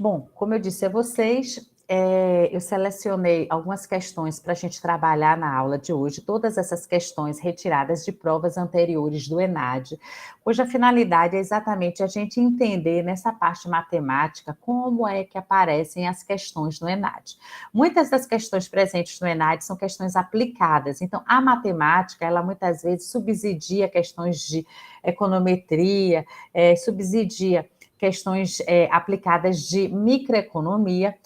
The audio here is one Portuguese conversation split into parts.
Bom, como eu disse a vocês, eu selecionei algumas questões para a gente trabalhar na aula de hoje, todas essas questões retiradas de provas anteriores do ENAD, cuja finalidade é exatamente a gente entender nessa parte matemática como é que aparecem as questões no ENAD. Muitas das questões presentes no ENAD são questões aplicadas, então a matemática, ela muitas vezes subsidia questões de econometria, subsidia questões aplicadas de microeconomia,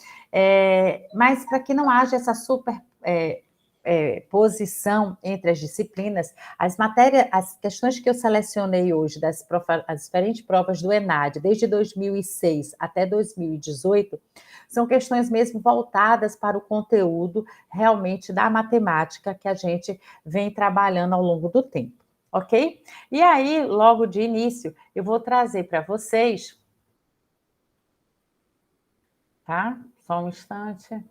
mas para que não haja essa posição entre as disciplinas, as questões que eu selecionei hoje as diferentes provas do ENAD, desde 2006 até 2018, são questões mesmo voltadas para o conteúdo realmente da matemática que a gente vem trabalhando ao longo do tempo, ok? E aí, logo de início, eu vou trazer para vocês, tá? Só um instante.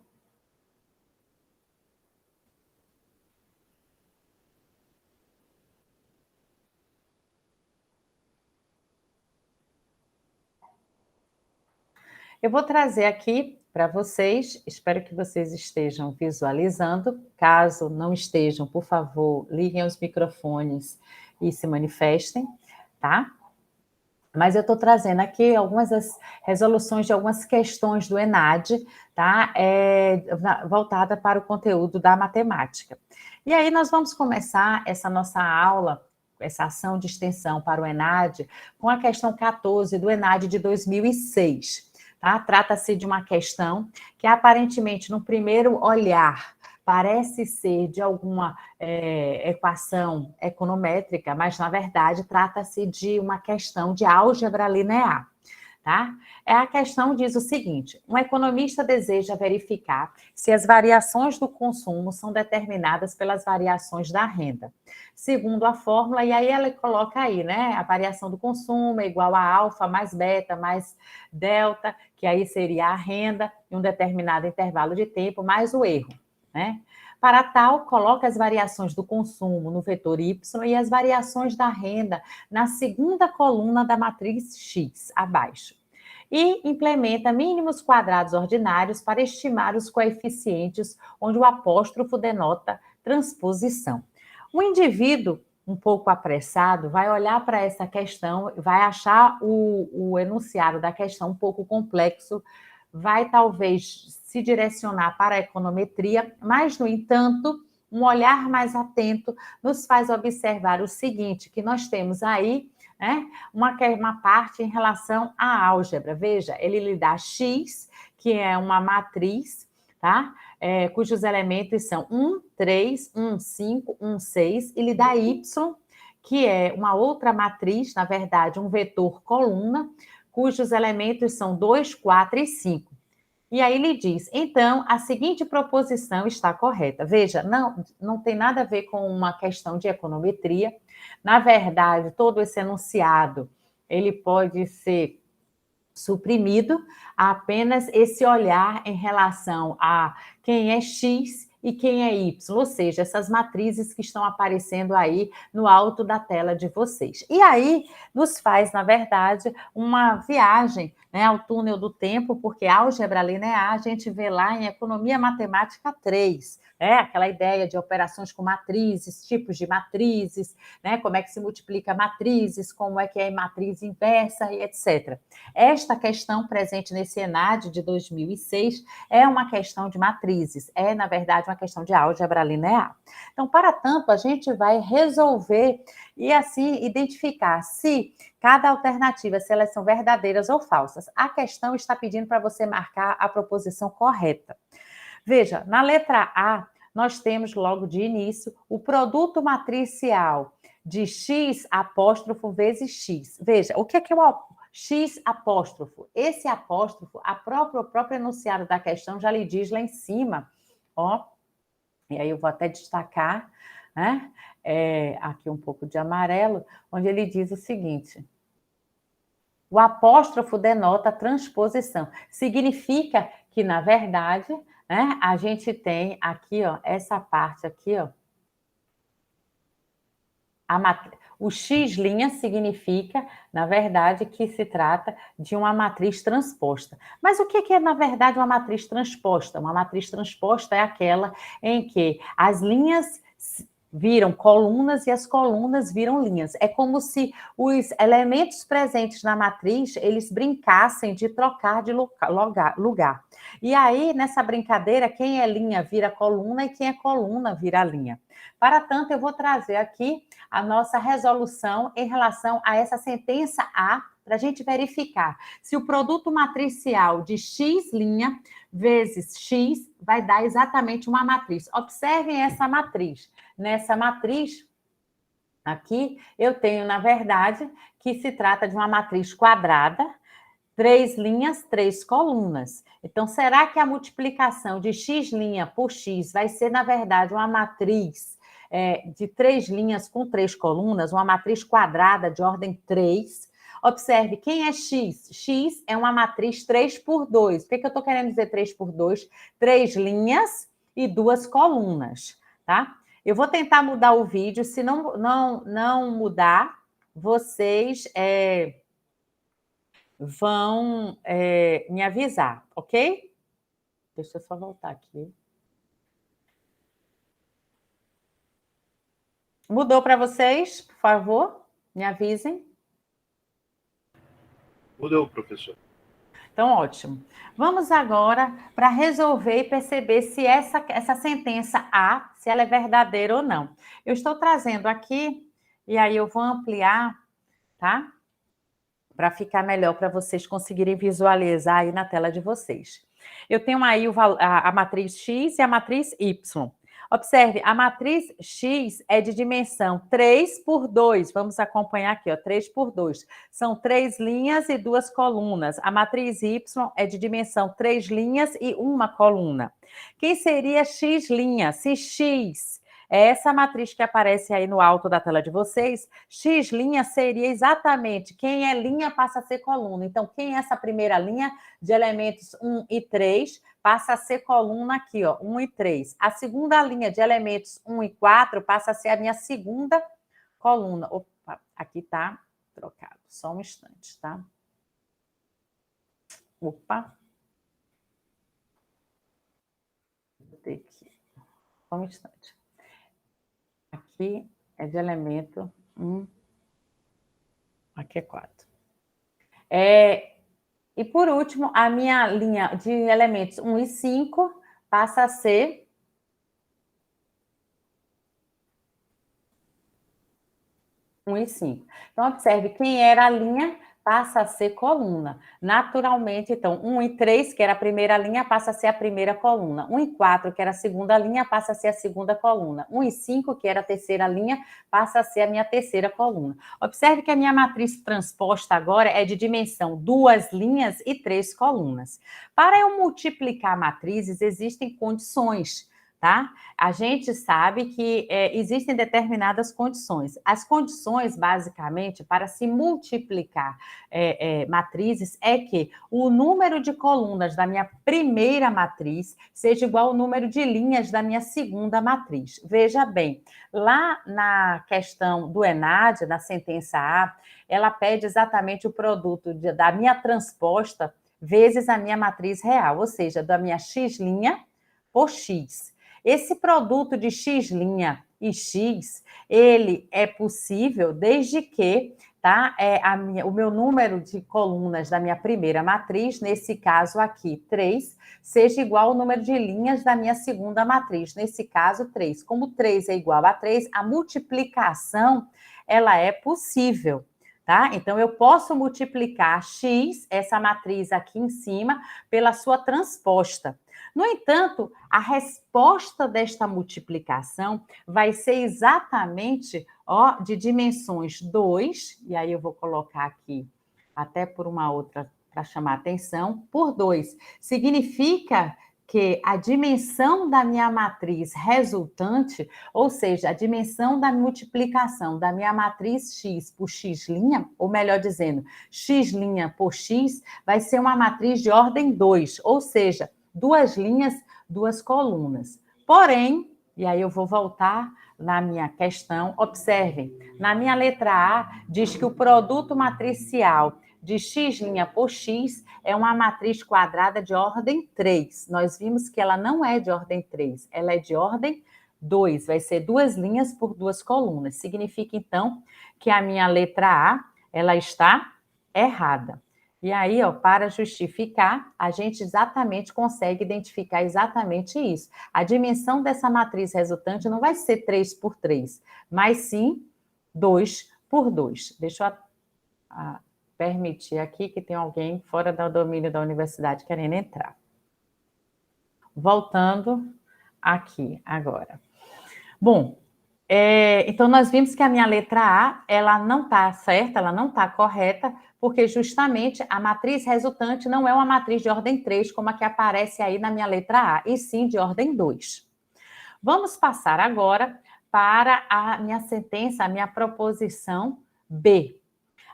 Eu vou trazer aqui para vocês, espero que vocês estejam visualizando. Caso não estejam, por favor, liguem os microfones e se manifestem, tá? Mas eu estou trazendo aqui algumas das resoluções de algumas questões do ENAD, tá? Voltada para o conteúdo da matemática. E aí nós vamos começar essa nossa aula, essa ação de extensão para o ENAD, com a questão 14 do ENAD de 2006. Tá? Trata-se de uma questão que aparentemente, no primeiro olhar, parece ser de alguma equação econométrica, mas na verdade trata-se de uma questão de álgebra linear. Tá? A questão diz o seguinte: um economista deseja verificar se as variações do consumo são determinadas pelas variações da renda. Segundo a fórmula, e aí ela coloca aí, né? A variação do consumo é igual a alfa mais beta mais delta, que aí seria a renda em um determinado intervalo de tempo, mais o erro, né? Para tal, coloca as variações do consumo no vetor Y e as variações da renda na segunda coluna da matriz X, abaixo. E implementa mínimos quadrados ordinários para estimar os coeficientes onde o apóstrofo denota transposição. O indivíduo, um pouco apressado, vai olhar para essa questão, vai achar o enunciado da questão um pouco complexo, vai talvez se direcionar para a econometria, mas, no entanto, um olhar mais atento nos faz observar o seguinte, que nós temos aí, né, uma parte em relação à álgebra. Veja, ele lhe dá X, que é uma matriz, tá? Cujos elementos são 1, 3, 1, 5, 1, 6, e lhe dá Y, que é uma outra matriz, na verdade, um vetor coluna, cujos elementos são 2, 4 e 5. E aí ele diz, então, a seguinte proposição está correta. Veja, não tem nada a ver com uma questão de econometria. Na verdade, todo esse enunciado, ele pode ser suprimido a apenas esse olhar em relação a quem é X e quem é Y, ou seja, essas matrizes que estão aparecendo aí no alto da tela de vocês. E aí nos faz, na verdade, uma viagem, né, ao túnel do tempo, porque álgebra linear a gente vê lá em Economia Matemática 3, aquela ideia de operações com matrizes, tipos de matrizes, né, como é que se multiplica matrizes, como é que é matriz inversa e etc. Esta questão presente nesse ENAD de 2006 é uma questão de matrizes, na verdade, uma questão de álgebra linear. Então, para tanto, a gente vai resolver e, assim, identificar se cada alternativa, se elas são verdadeiras ou falsas. A questão está pedindo para você marcar a proposição correta. Veja, na letra A, nós temos logo de início o produto matricial de X apóstrofo vezes X. Veja, o que é o X apóstrofo? Esse apóstrofo, o próprio enunciado da questão já lhe diz lá em cima, ó, e aí eu vou até destacar, né? Aqui um pouco de amarelo, onde ele diz o seguinte: o apóstrofo denota transposição. Significa que, na verdade, né, a gente tem aqui, ó, essa parte aqui, ó, O x' significa, na verdade, que se trata de uma matriz transposta. Mas o que é, na verdade, uma matriz transposta? Uma matriz transposta é aquela em que as linhas viram colunas e as colunas viram linhas. É como se os elementos presentes na matriz, eles brincassem de trocar de lugar. E aí, nessa brincadeira, quem é linha vira coluna e quem é coluna vira linha. Para tanto, eu vou trazer aqui a nossa resolução em relação a essa sentença A, para a gente verificar se o produto matricial de x' vezes x vai dar exatamente uma matriz. Observem essa matriz. Nessa matriz, aqui, eu tenho, na verdade, que se trata de uma matriz quadrada, 3 linhas, 3 colunas. Então, será que a multiplicação de x' por x vai ser, na verdade, uma matriz de 3 linhas com 3 colunas, uma matriz quadrada de ordem 3? Observe, quem é x? X é uma matriz 3 por 2. O que eu estou querendo dizer 3 por 2? 3 linhas e 2 colunas, tá? Eu vou tentar mudar o vídeo. Se não mudar, vocês vão me avisar, ok? Deixa eu só voltar aqui. Mudou para vocês, por favor? Me avisem. Mudou, professor. Então, ótimo. Vamos agora para resolver e perceber se essa sentença A, se ela é verdadeira ou não. Eu estou trazendo aqui, e aí eu vou ampliar, tá? Para ficar melhor, para vocês conseguirem visualizar aí na tela de vocês. Eu tenho aí a matriz X e a matriz Y. Observe, a matriz X é de dimensão 3 por 2. Vamos acompanhar aqui, ó, 3 por 2. São 3 linhas e 2 colunas. A matriz Y é de dimensão 3 linhas e 1 coluna. Quem seria X'? Se X é essa matriz que aparece aí no alto da tela de vocês, X' seria exatamente quem é linha passa a ser coluna. Então, quem é essa primeira linha de elementos 1 e 3 passa a ser coluna aqui, ó, 1 e 3. A segunda linha de elementos 1 e 4 passa a ser a minha segunda coluna. Opa, aqui tá trocado. Só um instante, tá? Opa. Vou ter que... Só um instante. Aqui é de elemento 1. Aqui é 4. E por último, a minha linha de elementos 1 e 5 passa a ser 1 e 5. Então, observe, quem era a linha passa a ser coluna. Naturalmente, então, 1 e 3, que era a primeira linha, passa a ser a primeira coluna. 1 e 4, que era a segunda linha, passa a ser a segunda coluna. 1 e 5, que era a terceira linha, passa a ser a minha terceira coluna. Observe que a minha matriz transposta agora é de dimensão 2 linhas e 3 colunas. Para eu multiplicar matrizes, existem condições, tá? A gente sabe que existem determinadas condições. As condições, basicamente, para se multiplicar matrizes é que o número de colunas da minha primeira matriz seja igual ao número de linhas da minha segunda matriz. Veja bem, lá na questão do ENAD, na sentença A, ela pede exatamente o produto da minha transposta vezes a minha matriz real, ou seja, da minha X' por X. Esse produto de X' e X, ele é possível desde que o meu número de colunas da minha primeira matriz, nesse caso aqui, 3, seja igual ao número de linhas da minha segunda matriz, nesse caso, 3. Como 3 é igual a 3, a multiplicação, ela é possível, tá? Então, eu posso multiplicar X, essa matriz aqui em cima, pela sua transposta. No entanto, a resposta desta multiplicação vai ser exatamente de dimensões 2, e aí eu vou colocar aqui até por uma outra para chamar atenção, por 2. Significa que a dimensão da minha matriz resultante, ou seja, a dimensão da multiplicação da minha matriz X por X', ou melhor dizendo, X' por X, vai ser uma matriz de ordem 2, ou seja, 2 linhas, 2 colunas. Porém, e aí eu vou voltar na minha questão, observem, na minha letra A, diz que o produto matricial de x' por x é uma matriz quadrada de ordem 3. Nós vimos que ela não é de ordem 3, ela é de ordem 2, vai ser 2 linhas por 2 colunas. Significa, então, que a minha letra A, ela está errada. E aí, ó, para justificar, a gente exatamente consegue identificar exatamente isso. A dimensão dessa matriz resultante não vai ser 3 por 3, mas sim 2 por 2. Deixa eu permitir aqui que tem alguém fora do domínio da universidade querendo entrar. Voltando aqui agora. Bom, então nós vimos que a minha letra A, ela não está certa, ela não está correta, porque justamente a matriz resultante não é uma matriz de ordem 3, como a que aparece aí na minha letra A, e sim de ordem 2. Vamos passar agora para a minha sentença, a minha proposição B.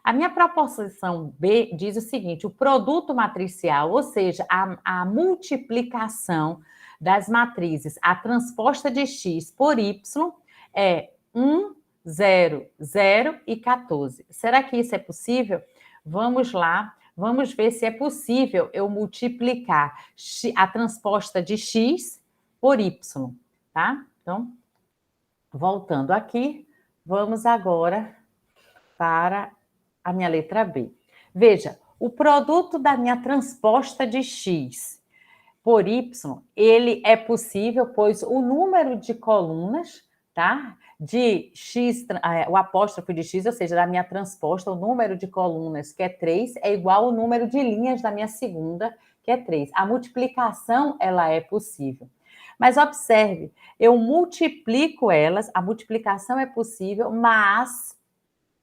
A minha proposição B diz o seguinte: o produto matricial, ou seja, a multiplicação das matrizes, a transposta de x por y, é 1, 0, 0 e 14. Será que isso é possível? Vamos lá, vamos ver se é possível eu multiplicar a transposta de x por y, tá? Então, voltando aqui, vamos agora para a minha letra B. Veja, o produto da minha transposta de x por y, ele é possível, pois o número de colunas, tá? De x, o apóstrofo de x, ou seja, da minha transposta, o número de colunas, que é 3, é igual ao número de linhas da minha segunda, que é 3. A multiplicação, ela é possível. Mas observe, eu multiplico elas, a multiplicação é possível, mas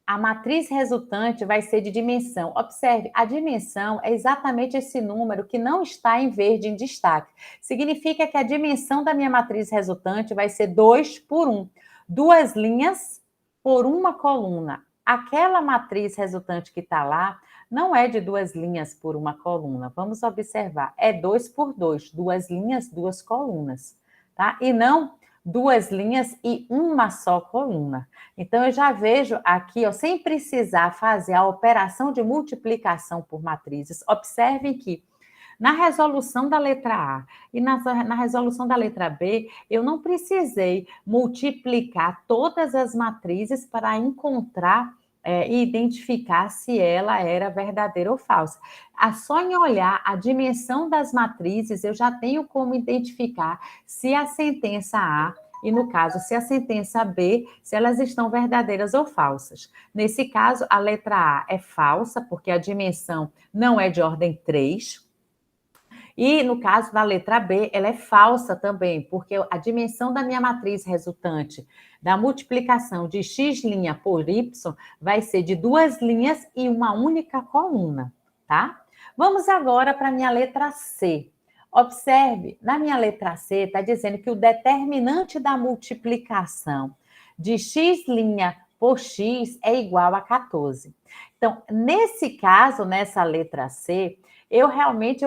a matriz resultante vai ser de dimensão. Observe, a dimensão é exatamente esse número que não está em verde em destaque. Significa que a dimensão da minha matriz resultante vai ser 2 por 1. 2 linhas por uma coluna. Aquela matriz resultante que está lá não é de 2 linhas por uma coluna. Vamos observar, é 2 por 2. 2 linhas, 2 colunas, tá? E não 2 linhas e uma só coluna. Então, eu já vejo aqui, ó, sem precisar fazer a operação de multiplicação por matrizes, observem que na resolução da letra A e na resolução da letra B, eu não precisei multiplicar todas as matrizes para encontrar e identificar se ela era verdadeira ou falsa. Só em olhar a dimensão das matrizes, eu já tenho como identificar se a sentença A e, no caso, se a sentença B, se elas estão verdadeiras ou falsas. Nesse caso, a letra A é falsa, porque a dimensão não é de ordem 3. E, no caso da letra B, ela é falsa também, porque a dimensão da minha matriz resultante da multiplicação de x' por y vai ser de 2 linhas e uma única coluna, tá? Vamos agora para a minha letra C. Observe, na minha letra C, está dizendo que o determinante da multiplicação de x' por x é igual a 14. Então, nesse caso, nessa letra C, eu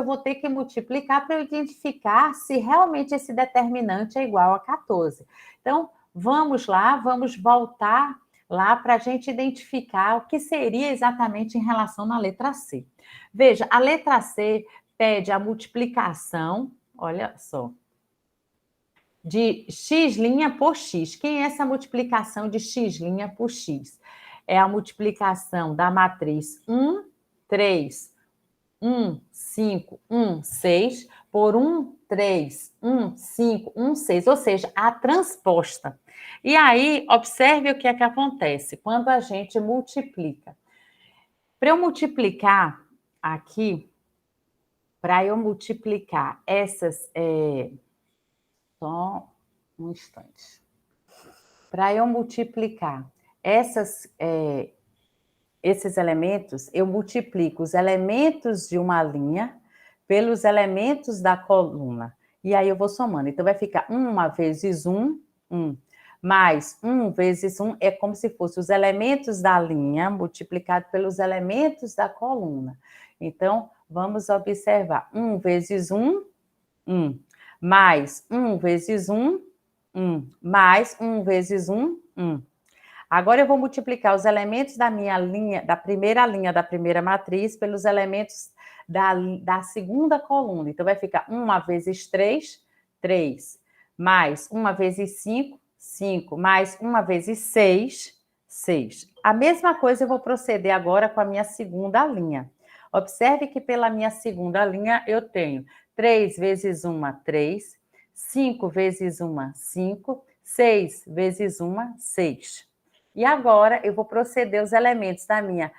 vou ter que multiplicar para eu identificar se realmente esse determinante é igual a 14. Então, vamos lá, vamos voltar lá para a gente identificar o que seria exatamente em relação na letra C. Veja, a letra C pede a multiplicação, olha só, de x' por x. Quem é essa multiplicação de x' por x? É a multiplicação da matriz 1, 3, 1, 5, 1, 6, por 1, 3, 1, 5, 1, 6, ou seja, a transposta. E aí, observe o que é que acontece quando a gente multiplica. Para eu multiplicar aqui, para eu multiplicar essas... Só um instante. Para eu multiplicar esses elementos, eu multiplico os elementos de uma linha pelos elementos da coluna. E aí eu vou somando. Então, vai ficar 1 vezes 1, 1. Mais 1 vezes 1 é como se fosse os elementos da linha multiplicado pelos elementos da coluna. Então, vamos observar. 1 vezes 1, 1. Mais 1 vezes 1, 1, mais 1 vezes 1, 1. Agora eu vou multiplicar os elementos da minha linha, da primeira matriz, pelos elementos da segunda coluna. Então, vai ficar 1 vezes 3, 3. Mais 1 vezes 5, 5. Mais 1 vezes 6, 6. A mesma coisa eu vou proceder agora com a minha segunda linha. Observe que pela minha segunda linha eu tenho 3 vezes 1, 3. 5 vezes 1, 5. 6 vezes 1, 6. E agora eu vou proceder os elementos da minha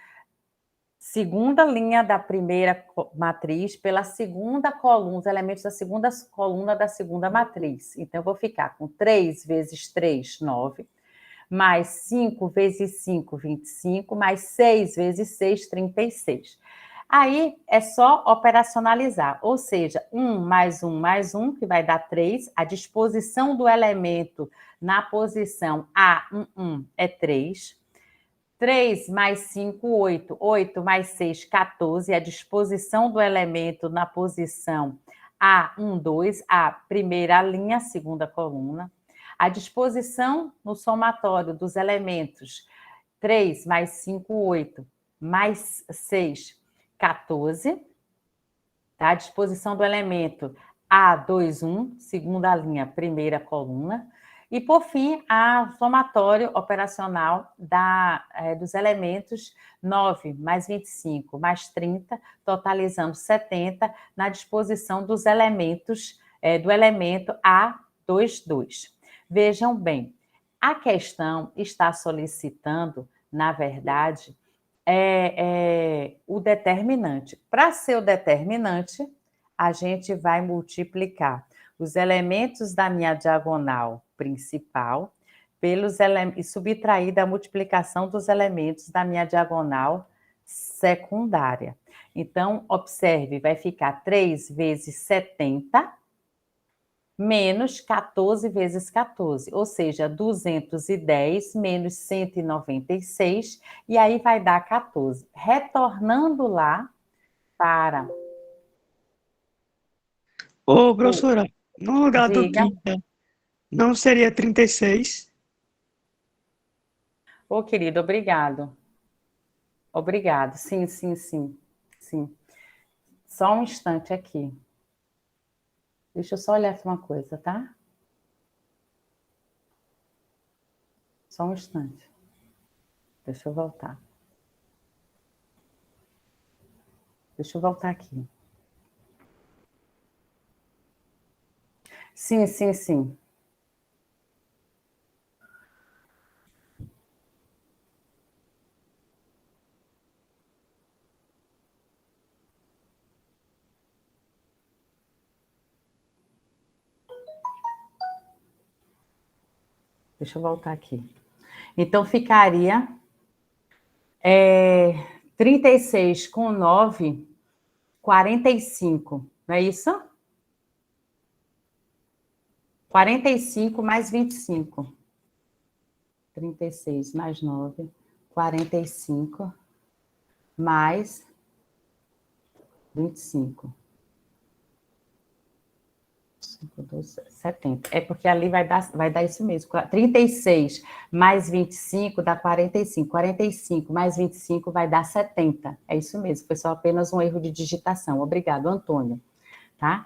segunda linha da primeira matriz pela segunda coluna, os elementos da segunda coluna da segunda matriz. Então, eu vou ficar com 3 vezes 3, 9, mais 5 vezes 5, 25, mais 6 vezes 6, 36. Aí é só operacionalizar, ou seja, 1 mais 1 mais 1, que vai dar 3, a disposição do elemento na posição A11 é 3. 3 mais 5, 8. 8 mais 6, 14. A disposição do elemento na posição A12, a primeira linha, a segunda coluna. A disposição no somatório dos elementos 3 mais 5, 8, mais 6, 14. Tá? A disposição do elemento A21, segunda linha, primeira coluna. E, por fim, a somatório operacional dos elementos 9 mais 25 mais 30, totalizando 70, na disposição dos elementos, do elemento A22. Vejam bem, a questão está solicitando, na verdade, o determinante. Para ser o determinante, a gente vai multiplicar os elementos da minha diagonal principal e subtrair da multiplicação dos elementos da minha diagonal secundária. Então, observe, vai ficar 3 vezes 70 menos 14 vezes 14, ou seja, 210 menos 196, e aí vai dar 14. Retornando lá para... Ô, professora, no lugar do Diga. 30, não seria 36? Ô, querido, obrigado. Obrigado. Sim, sim, sim. Sim. Só um instante aqui. Deixa eu só olhar aqui uma coisa, tá? Só um instante. Deixa eu voltar. Deixa eu voltar aqui. Sim, sim, sim. Deixa eu voltar aqui. Então, ficaria 36 com 9, 45. Não é isso? 45 mais 25. 36 mais 9, 45 mais 25. 5, 12, 70. É porque ali vai dar isso mesmo. 36 mais 25 dá 45. 45 mais 25 vai dar 70. É isso mesmo, foi só apenas um erro de digitação. Obrigado, Antônio. Tá?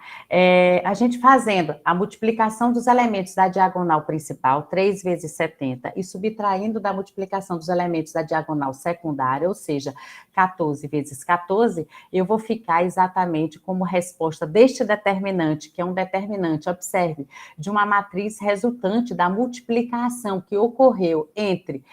A gente fazendo a multiplicação dos elementos da diagonal principal, 3 vezes 70, e subtraindo da multiplicação dos elementos da diagonal secundária, ou seja, 14 vezes 14, eu vou ficar exatamente como resposta deste determinante, que é um determinante, observe, de uma matriz resultante da multiplicação que ocorreu entre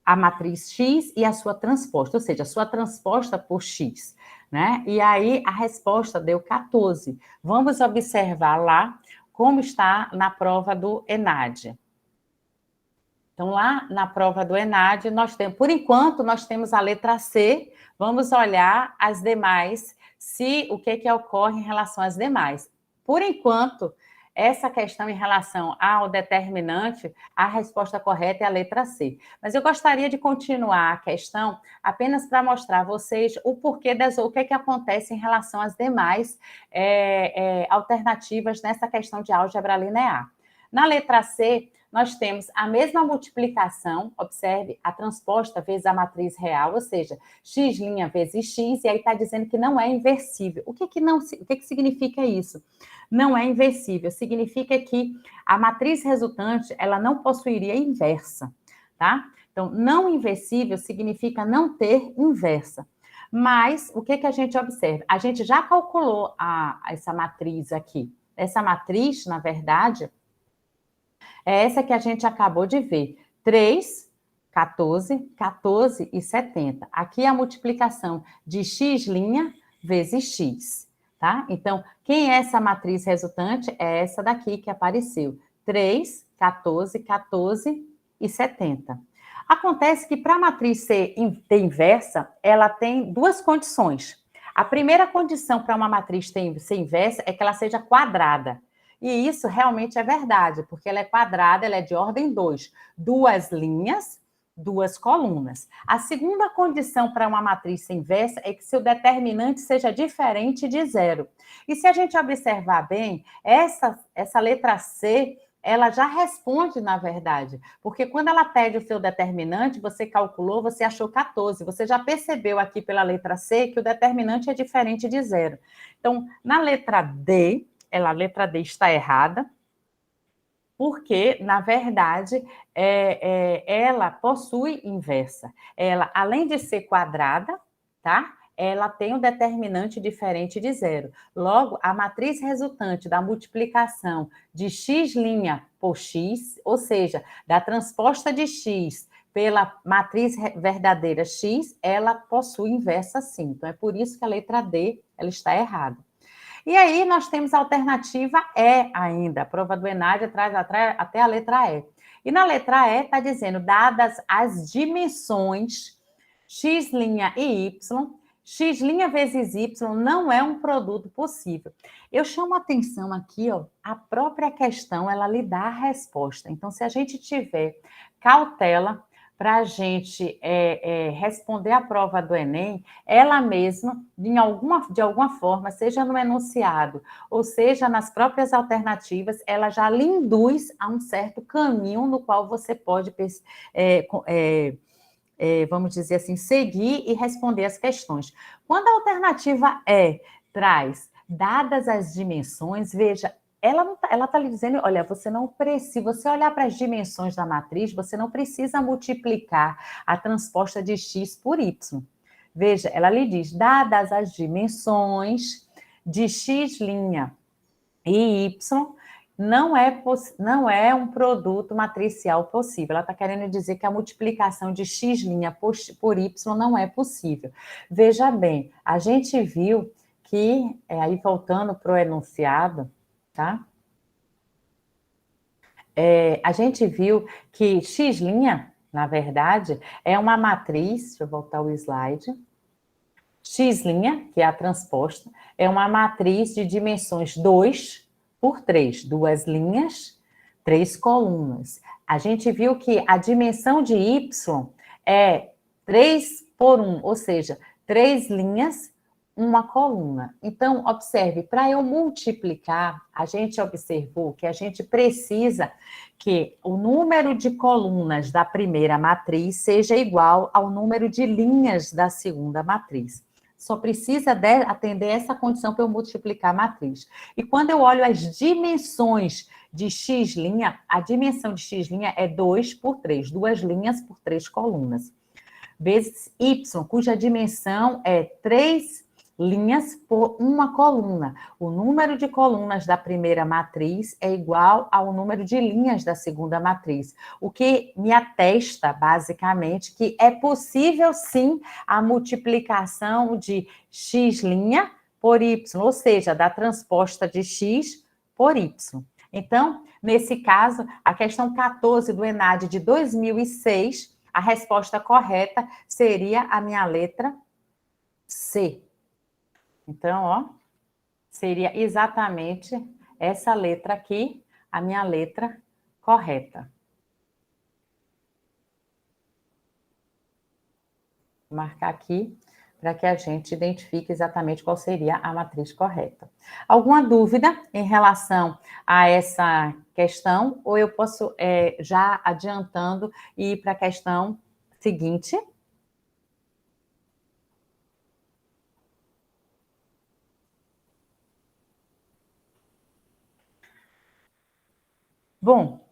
a matriz X e a sua transposta, ou seja, a sua transposta por X, né? E aí a resposta deu 14. Vamos observar lá como está na prova do ENAD. Então, lá na prova do ENAD, nós temos, por enquanto, nós temos a letra C, vamos olhar as demais, o que ocorre em relação às demais. Por enquanto, essa questão em relação ao determinante, a resposta correta é a letra C. Mas eu gostaria de continuar a questão apenas para mostrar a vocês o porquê o que acontece em relação às demais alternativas nessa questão de álgebra linear. Na letra C, nós temos a mesma multiplicação, observe, a transposta vezes a matriz real, ou seja, x' vezes x, e aí está dizendo que não é inversível. O que significa isso? Não é inversível, significa que a matriz resultante, ela não possuiria inversa, tá? Então, não inversível significa não ter inversa. Mas, o que a gente observa? A gente já calculou essa matriz aqui. Essa matriz, na verdade, é essa que a gente acabou de ver. 3, 14, 14 e 70. Aqui é a multiplicação de x' vezes x, tá? Então, quem é essa matriz resultante? É essa daqui que apareceu. 3, 14, 14 e 70. Acontece que para a matriz ser inversa, ela tem duas condições. A primeira condição para uma matriz ser inversa é que ela seja quadrada. E isso realmente é verdade, porque ela é quadrada, ela é de ordem 2. Duas linhas, duas colunas. A segunda condição para uma matriz ser inversa é que seu determinante seja diferente de zero. E se a gente observar bem, essa letra C, ela já responde, na verdade, porque quando ela pede o seu determinante, você calculou, você achou 14. Você já percebeu aqui pela letra C que o determinante é diferente de zero. Então, na letra D, a letra D está errada, porque, na verdade, ela possui inversa. Ela, além de ser quadrada, tá? Ela tem um determinante diferente de zero. Logo, a matriz resultante da multiplicação de x' por x, ou seja, da transposta de x pela matriz verdadeira x, ela possui inversa sim. Então, é por isso que a letra D ela está errada. E aí nós temos a alternativa E ainda. A prova do ENAD traz até a letra E. E na letra E está dizendo, dadas as dimensões x' e y, x' vezes y não é um produto possível. Eu chamo a atenção aqui, ó, a própria questão, ela lhe dá a resposta. Então, se a gente tiver cautela para a gente responder a prova do Enem, ela mesma, de alguma forma, seja no enunciado, ou seja nas próprias alternativas, ela já lhe induz a um certo caminho no qual você pode vamos dizer assim, seguir e responder as questões. Quando a alternativa E traz, dadas as dimensões, veja, ela está lhe dizendo, olha, você não precisa, se você olhar para as dimensões da matriz, você não precisa multiplicar a transposta de x por y. Veja, ela lhe diz, dadas as dimensões de x' e y, não é um produto matricial possível. Ela está querendo dizer que a multiplicação de x' por y não é possível. Veja bem, a gente viu que, aí voltando para o enunciado, tá? A gente viu que x', na verdade, é uma matriz, deixa eu voltar o slide, x', que é a transposta, é uma matriz de dimensões 2 por 3, duas linhas, 3 colunas. A gente viu que a dimensão de y é 3 por 1, ou seja, 3 linhas, uma coluna. Então, observe, para eu multiplicar, a gente observou que a gente precisa que o número de colunas da primeira matriz seja igual ao número de linhas da segunda matriz. Só precisa atender essa condição para eu multiplicar a matriz. E quando eu olho as dimensões de x', a dimensão de x' é 2 por 3, duas linhas por 3 colunas. Vezes y, cuja dimensão é 3 linhas por uma coluna. O número de colunas da primeira matriz é igual ao número de linhas da segunda matriz, o que me atesta, basicamente, que é possível, sim, a multiplicação de x' por y, ou seja, da transposta de x por y. Então, nesse caso, a questão 14 do ENAD de 2006, a resposta correta seria a minha letra C. Então, ó, seria exatamente essa letra aqui, a minha letra correta. Vou marcar aqui para que a gente identifique exatamente qual seria a matriz correta. Alguma dúvida em relação a essa questão? Ou eu posso, já adiantando, ir para a questão seguinte? Bom,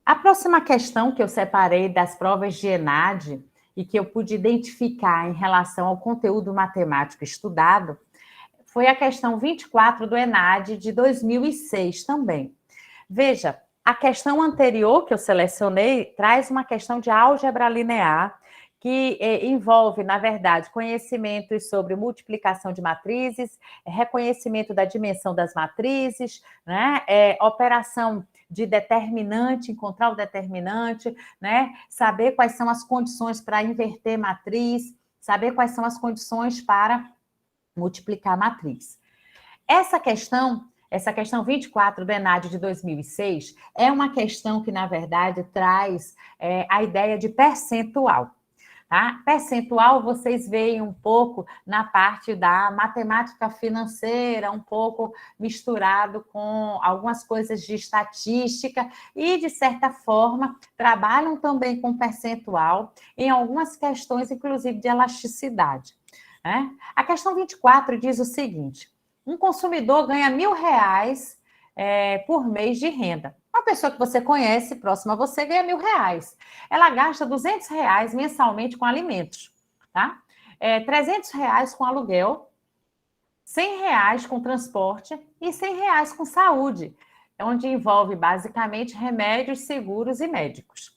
a próxima questão que eu separei das provas de ENAD e que eu pude identificar em relação ao conteúdo matemático estudado foi a questão 24 do ENAD de 2006 também. Veja, a questão anterior que eu selecionei traz uma questão de álgebra linear que envolve, na verdade, conhecimentos sobre multiplicação de matrizes, reconhecimento da dimensão das matrizes, né? Operação de determinante, encontrar o determinante, né? Saber quais são as condições para inverter matriz, saber quais são as condições para multiplicar a matriz. Essa questão 24 do ENAD de 2006, é uma questão que, na verdade, traz a ideia de percentual. Tá? Percentual, vocês veem um pouco na parte da matemática financeira, um pouco misturado com algumas coisas de estatística e, de certa forma, trabalham também com percentual em algumas questões, inclusive de elasticidade. Né? A questão 24 diz o seguinte: um consumidor ganha R$1.000 por mês de renda. Uma pessoa que você conhece, próxima a você, ganha R$1.000. Ela gasta R$200 mensalmente com alimentos, tá? R$300 com aluguel, R$100 com transporte e R$100 com saúde, onde envolve basicamente remédios, seguros e médicos.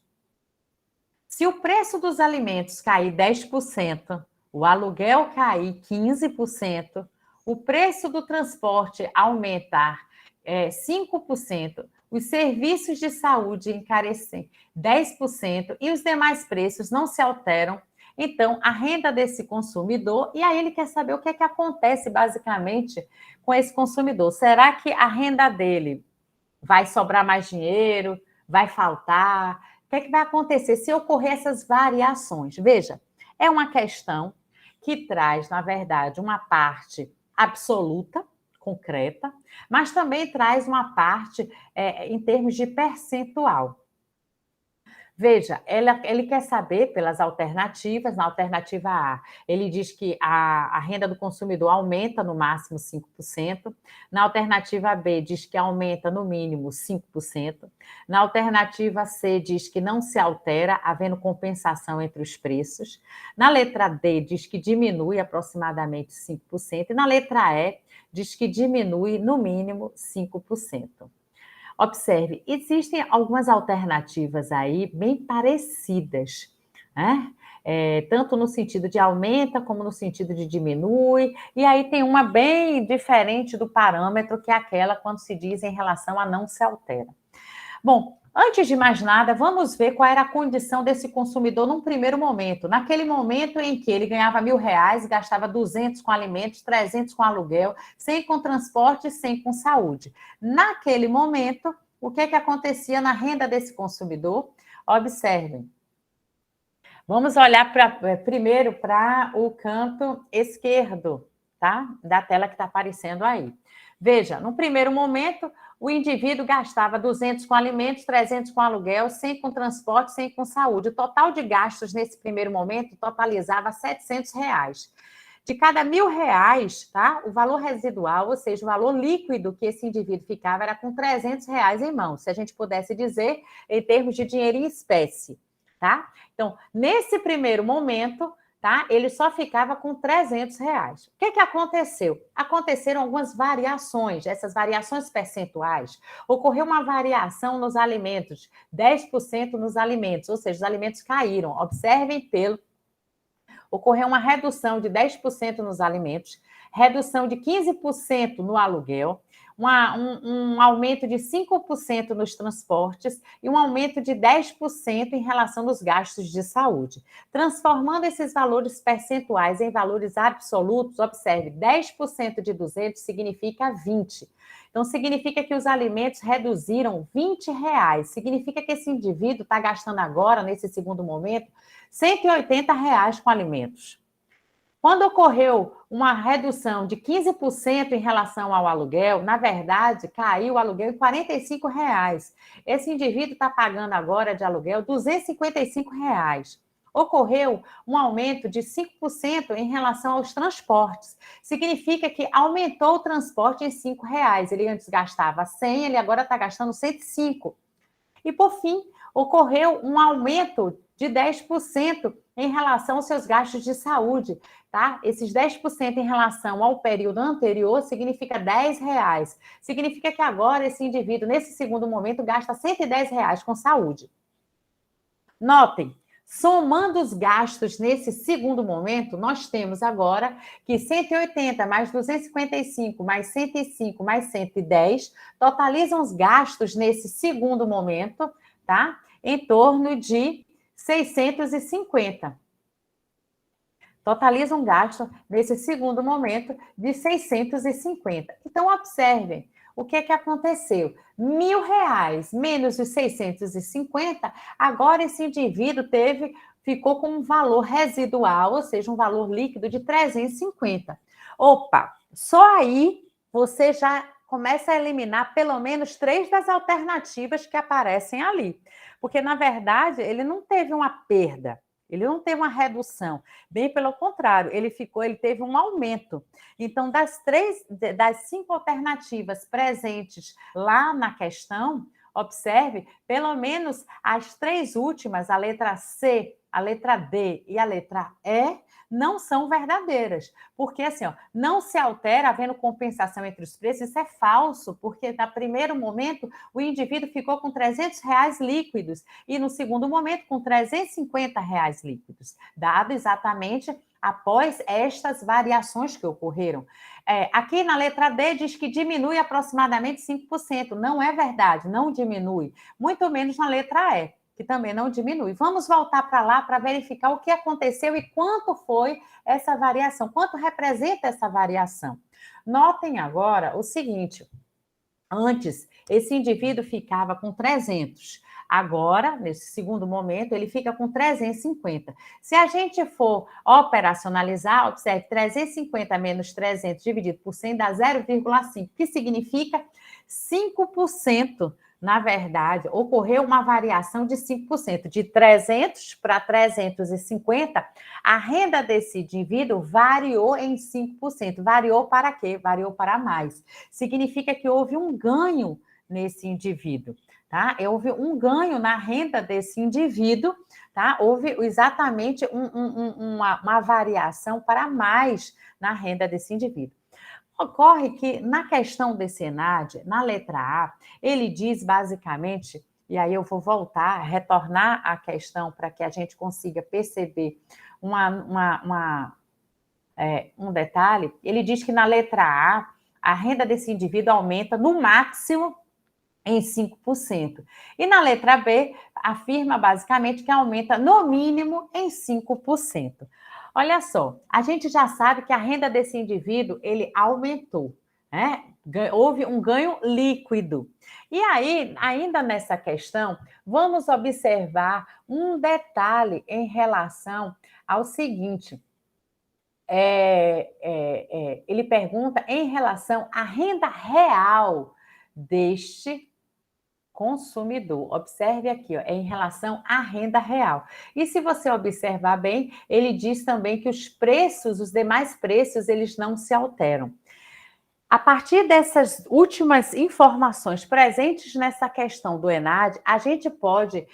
Se o preço dos alimentos cair 10%, o aluguel cair 15%, o preço do transporte aumentar 5%, os serviços de saúde encarecem 10% e os demais preços não se alteram, então a renda desse consumidor, e aí ele quer saber o que é que acontece basicamente com esse consumidor. Será que a renda dele vai sobrar mais dinheiro? Vai faltar? O que é que vai acontecer se ocorrer essas variações? Veja, é uma questão que traz, na verdade, uma parte absoluta, concreta, mas também traz uma parte em termos de percentual. Veja, ele quer saber pelas alternativas. Na alternativa A, ele diz que a renda do consumidor aumenta no máximo 5%. Na alternativa B, diz que aumenta no mínimo 5%. Na alternativa C, diz que não se altera, havendo compensação entre os preços. Na letra D, diz que diminui aproximadamente 5%. E na letra E, diz que diminui no mínimo 5%. Observe, existem algumas alternativas aí bem parecidas, né? Tanto no sentido de aumenta, como no sentido de diminui, e aí tem uma bem diferente do parâmetro, que é aquela quando se diz em relação a não se altera. Bom, antes de mais nada, vamos ver qual era a condição desse consumidor num primeiro momento. Naquele momento em que ele ganhava R$1.000, gastava 200 com alimentos, 300 com aluguel, 100 com transporte e 100 com saúde. Naquele momento, o que é que acontecia na renda desse consumidor? Observem. Vamos olhar primeiro para o canto esquerdo, tá? Da tela que está aparecendo aí. Veja, no primeiro momento, o indivíduo gastava 200 com alimentos, 300 com aluguel, 100 com transporte, 100 com saúde. O total de gastos nesse primeiro momento totalizava R$700. De cada R$1.000, tá? O valor residual, ou seja, o valor líquido que esse indivíduo ficava era com R$300 em mãos, se a gente pudesse dizer em termos de dinheiro em espécie, tá? Então, nesse primeiro momento, tá? Ele só ficava com R$300. O que aconteceu? Aconteceram algumas variações. Essas variações percentuais, ocorreu uma variação nos alimentos, 10% nos alimentos, ou seja, os alimentos caíram. Observem ocorreu uma redução de 10% nos alimentos, redução de 15% no aluguel, um aumento de 5% nos transportes e um aumento de 10% em relação aos gastos de saúde. Transformando esses valores percentuais em valores absolutos, observe, 10% de 200 significa 20. Então, significa que os alimentos reduziram R$20. Significa que esse indivíduo está gastando agora, nesse segundo momento, R$180 com alimentos. Quando ocorreu uma redução de 15% em relação ao aluguel, na verdade, caiu o aluguel em R$ 45. Esse indivíduo está pagando agora de aluguel R$ 255. Ocorreu um aumento de 5% em relação aos transportes. Significa que aumentou o transporte em R$ 5. Ele antes gastava 100, ele agora está gastando 105. E, por fim, ocorreu um aumento de 10% em relação aos seus gastos de saúde, tá? Esses 10% em relação ao período anterior significa R$ 10. Significa que agora esse indivíduo, nesse segundo momento, gasta R$ 110 com saúde. Notem, somando os gastos nesse segundo momento, nós temos agora que 180 mais 255 mais 105 mais 110 totalizam os gastos nesse segundo momento, tá? Em torno de 650. Totaliza um gasto nesse segundo momento de 650. Então, observem o que aconteceu. R$ 1.000 menos os 650, agora esse indivíduo ficou com um valor residual, ou seja, um valor líquido de 350. Opa, só aí você já começa a eliminar pelo menos 3 das alternativas que aparecem ali. Porque, na verdade, ele não teve uma perda, ele não teve uma redução. Bem pelo contrário, ele teve um aumento. Então, das 5 alternativas presentes lá na questão, observe, pelo menos as 3 últimas, a letra C, a letra D e a letra E, não são verdadeiras, porque assim, ó, não se altera havendo compensação entre os preços, isso é falso, porque no primeiro momento o indivíduo ficou com R$ 300 líquidos e no segundo momento com R$ 350 líquidos, dado exatamente após estas variações que ocorreram. Aqui na letra D diz que diminui aproximadamente 5%, não é verdade, não diminui, muito menos na letra E, que também não diminui. Vamos voltar para lá para verificar o que aconteceu e quanto foi essa variação, quanto representa essa variação. Notem agora o seguinte, antes esse indivíduo ficava com 300, agora, nesse segundo momento, ele fica com 350. Se a gente for operacionalizar, observe, 350 menos 300 dividido por 100 dá 0,5, que significa 5%. Na verdade, ocorreu uma variação de 5%, de 300 para 350, a renda desse indivíduo variou em 5%. Variou para quê? Variou para mais. Significa que houve um ganho nesse indivíduo, tá? Houve um ganho na renda desse indivíduo, tá? Houve exatamente uma variação para mais na renda desse indivíduo. Ocorre que na questão desse ENAD, na letra A, ele diz basicamente, e aí eu vou voltar, retornar à questão para que a gente consiga perceber um detalhe, ele diz que na letra A renda desse indivíduo aumenta no máximo em 5%. E na letra B, afirma basicamente que aumenta no mínimo em 5%. Olha só, a gente já sabe que a renda desse indivíduo, ele aumentou, né? Houve um ganho líquido. E aí, ainda nessa questão, vamos observar um detalhe em relação ao seguinte. Ele pergunta em relação à renda real deste consumidor. Observe aqui, ó, é em relação à renda real. E se você observar bem, ele diz também que os preços, os demais preços, eles não se alteram. A partir dessas últimas informações presentes nessa questão do ENAD, a gente pode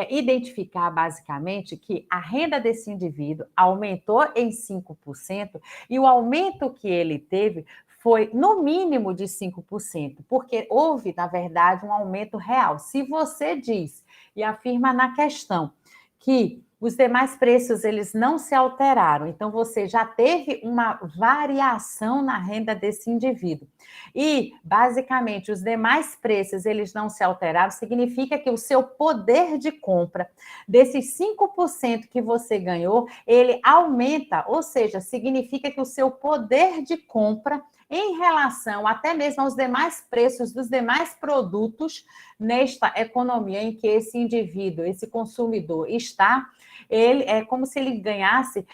identificar basicamente que a renda desse indivíduo aumentou em 5% e o aumento que ele teve foi no mínimo de 5%, porque houve, na verdade, um aumento real. Se você diz e afirma na questão que os demais preços eles não se alteraram, então você já teve uma variação na renda desse indivíduo. E, basicamente, os demais preços eles não se alteraram, significa que o seu poder de compra desses 5% que você ganhou, ele aumenta, ou seja, significa que o seu poder de compra em relação até mesmo aos demais preços dos demais produtos nesta economia em que esse indivíduo, esse consumidor está, ele é como se ele ganhasse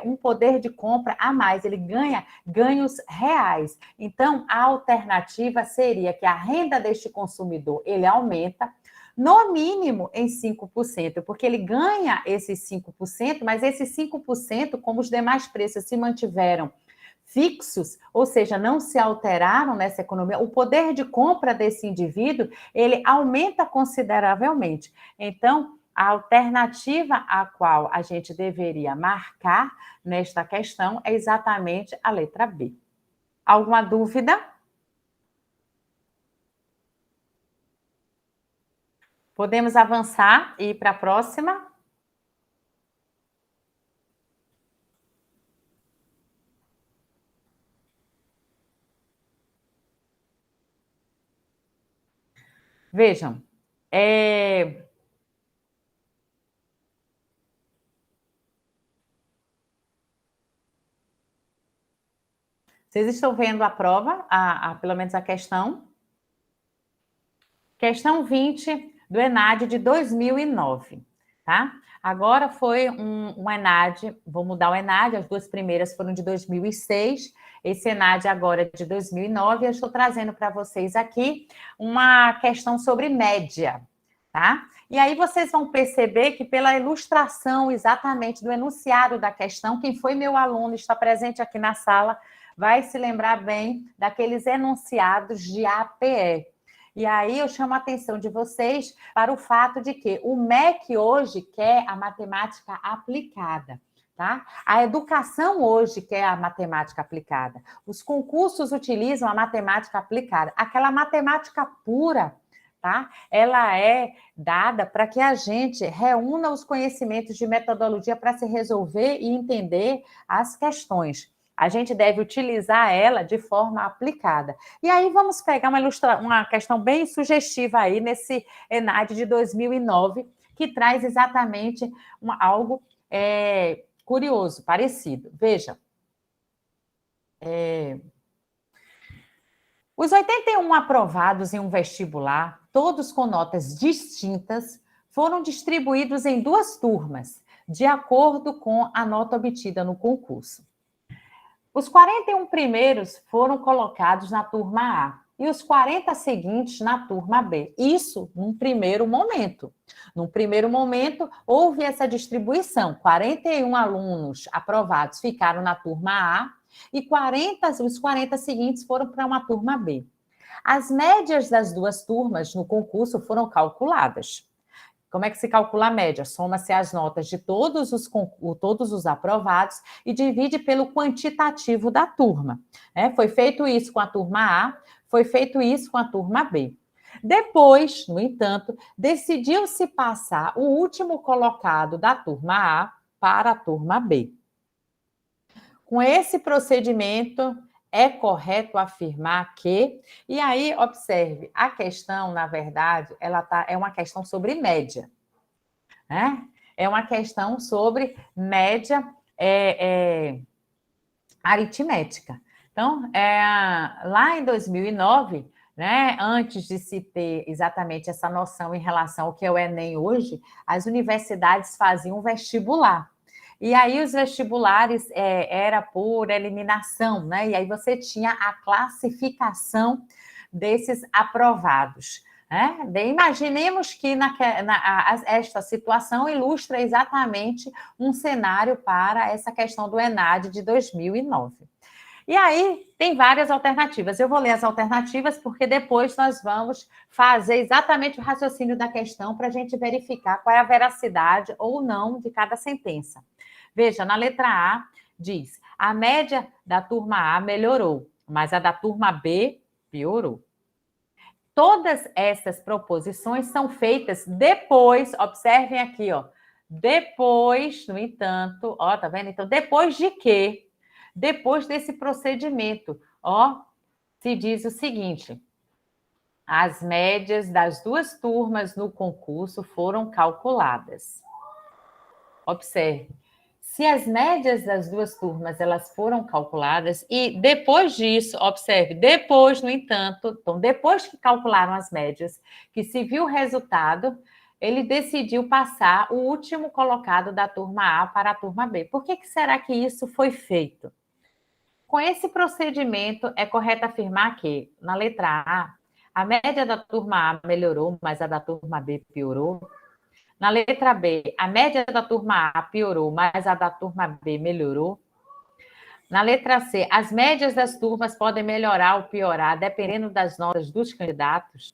um poder de compra a mais, ele ganha ganhos reais. Então, a alternativa seria que a renda deste consumidor, ele aumenta, no mínimo em 5%, porque ele ganha esses 5%, mas esses 5%, como os demais preços se mantiveram fixos, ou seja, não se alteraram nessa economia, o poder de compra desse indivíduo, ele aumenta consideravelmente. Então, a alternativa a qual a gente deveria marcar nesta questão é exatamente a letra B. Alguma dúvida? Podemos avançar e ir para a próxima? Vejam, vocês estão vendo a prova, pelo menos a questão? Questão 20 do ENAD de 2009, tá? Agora foi um ENAD, vou mudar o ENAD, as duas primeiras foram de 2006, esse ENAD agora é de 2009, eu estou trazendo para vocês aqui uma questão sobre média, tá? E aí vocês vão perceber que pela ilustração exatamente do enunciado da questão, quem foi meu aluno, está presente aqui na sala, vai se lembrar bem daqueles enunciados de APE. E aí eu chamo a atenção de vocês para o fato de que o MEC hoje quer a matemática aplicada, tá? A educação hoje quer a matemática aplicada. Os concursos utilizam a matemática aplicada. Aquela matemática pura, tá? Ela é dada para que a gente reúna os conhecimentos de metodologia para se resolver e entender as questões. A gente deve utilizar ela de forma aplicada. E aí vamos pegar uma questão bem sugestiva aí nesse ENAD de 2009, que traz exatamente algo curioso, parecido. Veja, os 81 aprovados em um vestibular, todos com notas distintas, foram distribuídos em duas turmas, de acordo com a nota obtida no concurso. Os 41 primeiros foram colocados na turma A e os 40 seguintes na turma B. Isso num primeiro momento. Num primeiro momento, houve essa distribuição. 41 alunos aprovados ficaram na turma A e os 40 seguintes foram para uma turma B. As médias das duas turmas no concurso foram calculadas. Como é que se calcula a média? Soma-se as notas de todos os aprovados e divide pelo quantitativo da turma. Foi feito isso com a turma A, foi feito isso com a turma B. Depois, no entanto, decidiu-se passar o último colocado da turma A para a turma B. Com esse procedimento, é correto afirmar que... E aí, observe, a questão, na verdade, é uma questão sobre média. Né? É uma questão sobre média aritmética. Então, lá em 2009, né, antes de se ter exatamente essa noção em relação ao que é o Enem hoje, as universidades faziam vestibular. E aí os vestibulares era por eliminação, né? E aí você tinha a classificação desses aprovados. Né? Imaginemos que esta situação ilustra exatamente um cenário para essa questão do ENAD de 2009. E aí tem várias alternativas. Eu vou ler as alternativas porque depois nós vamos fazer exatamente o raciocínio da questão para a gente verificar qual é a veracidade ou não de cada sentença. Veja, na letra A diz: a média da turma A melhorou, mas a da turma B piorou. Todas essas proposições são feitas depois, observem aqui, ó, depois, no entanto, ó, tá vendo? Então, depois de quê? Depois desse procedimento, ó, se diz o seguinte: as médias das duas turmas no concurso foram calculadas. Observe. Se as médias das duas turmas elas foram calculadas e depois disso, observe, depois, no entanto, então depois que calcularam as médias, que se viu o resultado, ele decidiu passar o último colocado da turma A para a turma B. Por que será que isso foi feito? Com esse procedimento, é correto afirmar que, na letra a média da turma A melhorou, mas a da turma B piorou. Na letra B, a média da turma A piorou, mas a da turma B melhorou. Na letra C, as médias das turmas podem melhorar ou piorar, dependendo das notas dos candidatos.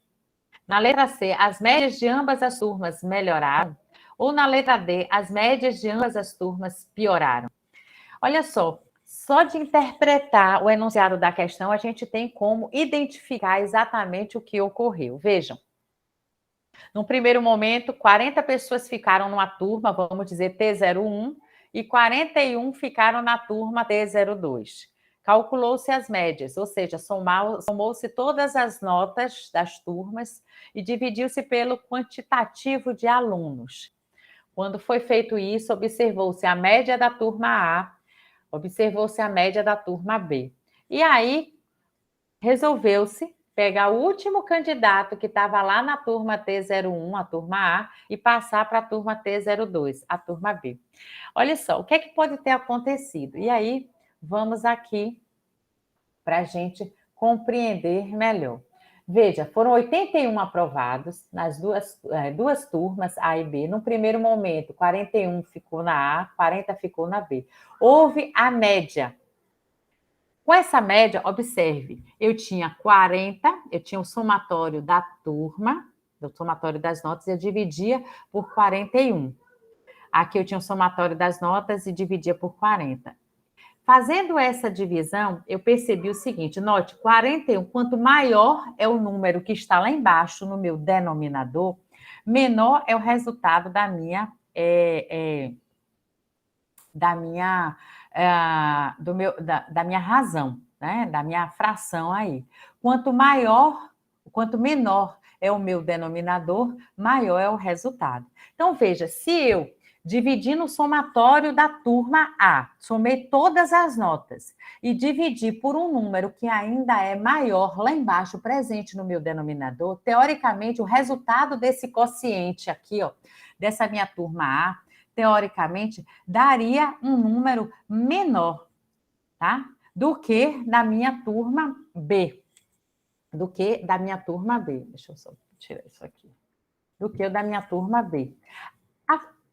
Na letra C, as médias de ambas as turmas melhoraram. Ou na letra D, as médias de ambas as turmas pioraram. Olha só de interpretar o enunciado da questão, a gente tem como identificar exatamente o que ocorreu. Vejam, num primeiro momento, 40 pessoas ficaram numa turma, vamos dizer T01, e 41 ficaram na turma T02. Calculou-se as médias, ou seja, somou-se todas as notas das turmas e dividiu-se pelo quantitativo de alunos. Quando foi feito isso, observou-se a média da turma A, observou-se a média da turma B. E aí, resolveu-se pegar o último candidato que estava lá na turma T01, a turma A, e passar para a turma T02, a turma B. Olha só, o que é que pode ter acontecido? E aí, vamos aqui para a gente compreender melhor. Veja, foram 81 aprovados nas duas turmas, A e B. No primeiro momento, 41 ficou na A, 40 ficou na B. Houve a média. Com essa média, observe, eu tinha 40, eu tinha o somatório da turma, o somatório das notas, eu dividia por 41. Aqui eu tinha o somatório das notas e dividia por 40. Fazendo essa divisão, eu percebi o seguinte, note, 41, quanto maior é o número que está lá embaixo no meu denominador, menor é o resultado da minha razão, né? Da minha fração aí. Quanto menor é o meu denominador, maior é o resultado. Então, veja, se eu dividir no somatório da turma A, somei todas as notas e dividi por um número que ainda é maior lá embaixo, presente no meu denominador, teoricamente, o resultado desse quociente aqui, ó, dessa minha turma A, teoricamente, daria um número menor, tá? Do que da minha turma B. Deixa eu só tirar isso aqui. Do que o da minha turma B.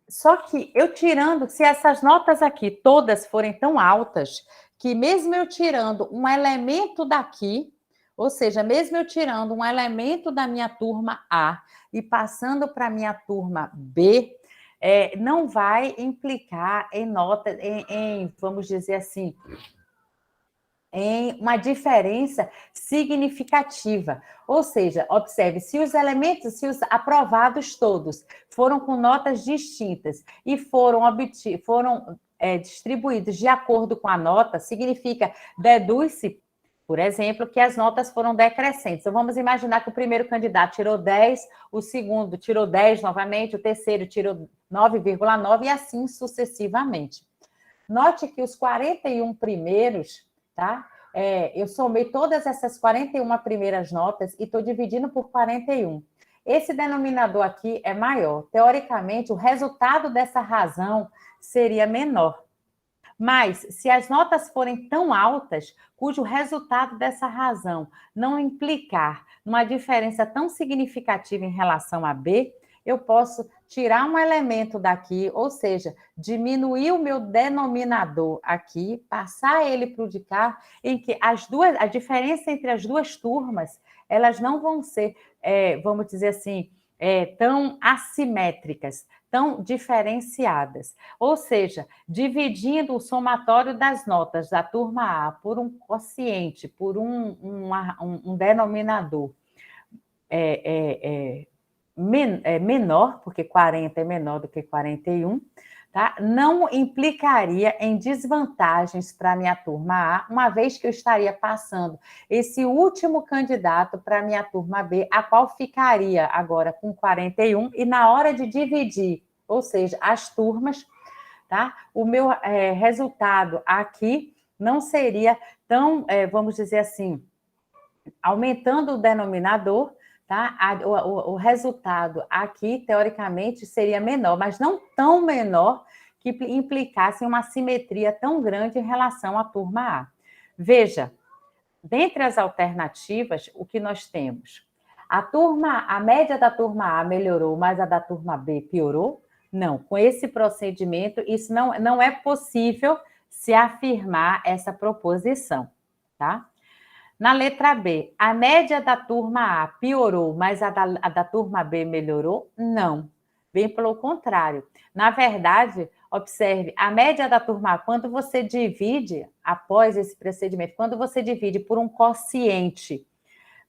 Só que eu tirando, se essas notas aqui todas forem tão altas, que mesmo eu tirando um elemento daqui, ou seja, mesmo eu tirando um elemento da minha turma A e passando para a minha turma B, não vai implicar em nota, vamos dizer assim, em uma diferença significativa. Ou seja, observe, se os aprovados todos foram com notas distintas e foram distribuídos de acordo com a nota, significa, deduz-se, por exemplo, que as notas foram decrescentes. Então, vamos imaginar que o primeiro candidato tirou 10, o segundo tirou 10 novamente, o terceiro tirou 9,9 e assim sucessivamente. Note que os 41 primeiros, tá? Eu somei todas essas 41 primeiras notas e estou dividindo por 41. Esse denominador aqui é maior. Teoricamente, o resultado dessa razão seria menor. Mas, se as notas forem tão altas, cujo resultado dessa razão não implicar numa diferença tão significativa em relação a B, eu posso tirar um elemento daqui, ou seja, diminuir o meu denominador aqui, passar ele para o de cá, em que a diferença entre as duas turmas, elas não vão ser, vamos dizer assim, tão assimétricas, tão diferenciadas. Ou seja, dividindo o somatório das notas da turma A por um quociente, por um denominador menor, porque 40 é menor do que 41, tá? Não implicaria em desvantagens para a minha turma A, uma vez que eu estaria passando esse último candidato para a minha turma B, a qual ficaria agora com 41, e na hora de dividir, ou seja, as turmas, tá? O meu resultado aqui não seria tão, vamos dizer assim, aumentando o denominador, tá? O resultado aqui, teoricamente, seria menor, mas não tão menor que implicasse uma simetria tão grande em relação à turma A. Veja, dentre as alternativas, o que nós temos? A média da turma A melhorou, mas a da turma B piorou? Não, com esse procedimento, isso não é possível se afirmar essa proposição, tá? Na letra B, a média da turma A piorou, mas a da turma B melhorou? Não, bem pelo contrário. Na verdade, observe, a média da turma A, quando você divide, após esse procedimento, quando você divide por um quociente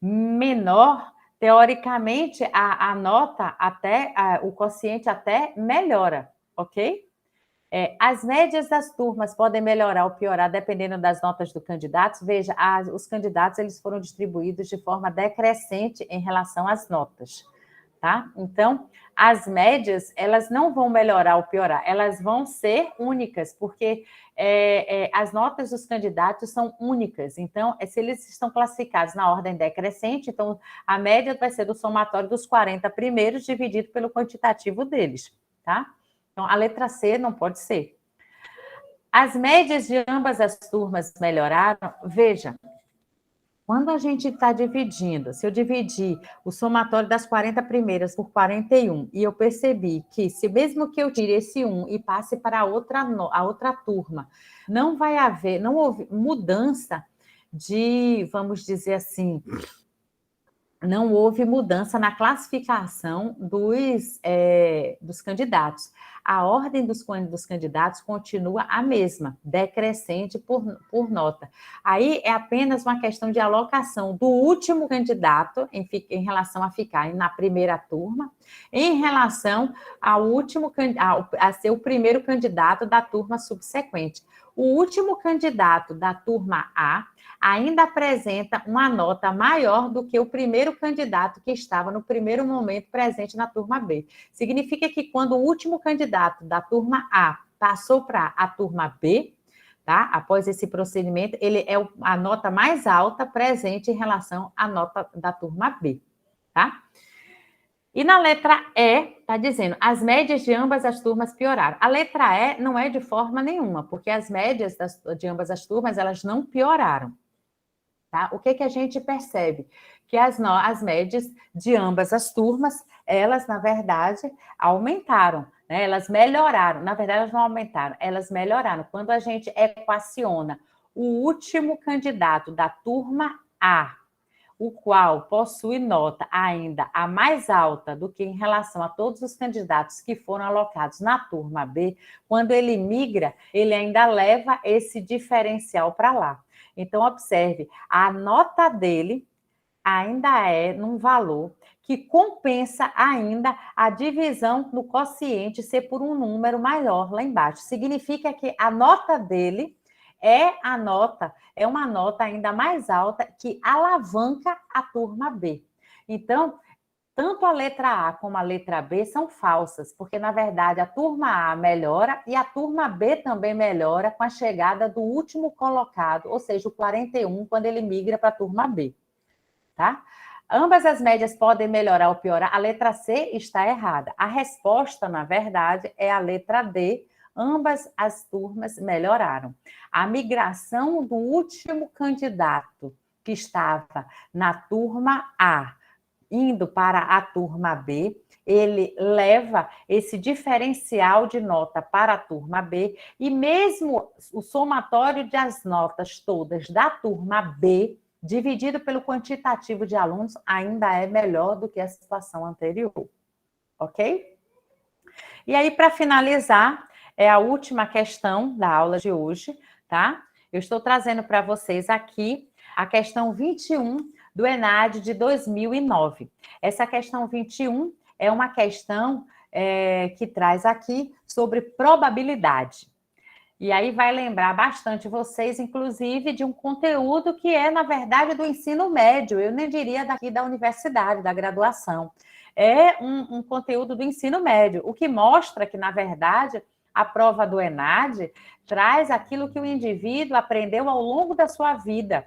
menor, teoricamente, a nota o quociente até melhora, ok? As médias das turmas podem melhorar ou piorar dependendo das notas do candidato. Veja, os candidatos eles foram distribuídos de forma decrescente em relação às notas, tá? Então, as médias, elas não vão melhorar ou piorar, elas vão ser únicas, porque as notas dos candidatos são únicas. Então, se eles estão classificados na ordem decrescente, então a média vai ser do somatório dos 40 primeiros dividido pelo quantitativo deles, tá? Então, a letra C não pode ser. As médias de ambas as turmas melhoraram? Veja, quando a gente está dividindo, se eu dividir o somatório das 40 primeiras por 41, e eu percebi que, se mesmo que eu tire esse 1 e passe para a outra turma, não houve mudança vamos dizer assim, não houve mudança na classificação dos candidatos. A ordem dos candidatos continua a mesma, decrescente por nota. Aí é apenas uma questão de alocação do último candidato em relação a ficar na primeira turma, em relação a ser o primeiro candidato da turma subsequente. O último candidato da turma A ainda apresenta uma nota maior do que o primeiro candidato que estava no primeiro momento presente na turma B. Significa que quando o último candidato da turma A passou para a turma B, tá? Após esse procedimento, ele é a nota mais alta presente em relação à nota da turma B, tá? E na letra E, está dizendo, as médias de ambas as turmas pioraram. A letra E não é de forma nenhuma, porque as médias de ambas as turmas, elas não pioraram. Tá? O que a gente percebe? Que as médias de ambas as turmas, elas, na verdade, aumentaram, né? Elas melhoraram. Na verdade, elas não aumentaram, elas melhoraram. Quando a gente equaciona o último candidato da turma A, o qual possui nota ainda a mais alta do que em relação a todos os candidatos que foram alocados na turma B, quando ele migra, ele ainda leva esse diferencial para lá. Então, observe, a nota dele ainda é num valor que compensa ainda a divisão no quociente ser por um número maior lá embaixo. Significa que a nota dele é uma nota ainda mais alta que alavanca a turma B. Então, tanto a letra A como a letra B são falsas, porque, na verdade, a turma A melhora e a turma B também melhora com a chegada do último colocado, ou seja, o 41, quando ele migra para a turma B, tá? Ambas as médias podem melhorar ou piorar. A letra C está errada. A resposta, na verdade, é a letra D. Ambas as turmas melhoraram. A migração do último candidato que estava na turma A indo para a turma B, ele leva esse diferencial de nota para a turma B, e mesmo o somatório das notas todas da turma B, dividido pelo quantitativo de alunos, ainda é melhor do que a situação anterior. Ok? E aí, para finalizar, é a última questão da aula de hoje, tá? Eu estou trazendo para vocês aqui a questão 21 do ENAD de 2009. Essa questão 21 é uma questão que traz aqui sobre probabilidade. E aí vai lembrar bastante vocês, inclusive, de um conteúdo que é, na verdade, do ensino médio, eu nem diria daqui da universidade, da graduação. É um conteúdo do ensino médio, o que mostra que, na verdade, a prova do ENAD traz aquilo que o indivíduo aprendeu ao longo da sua vida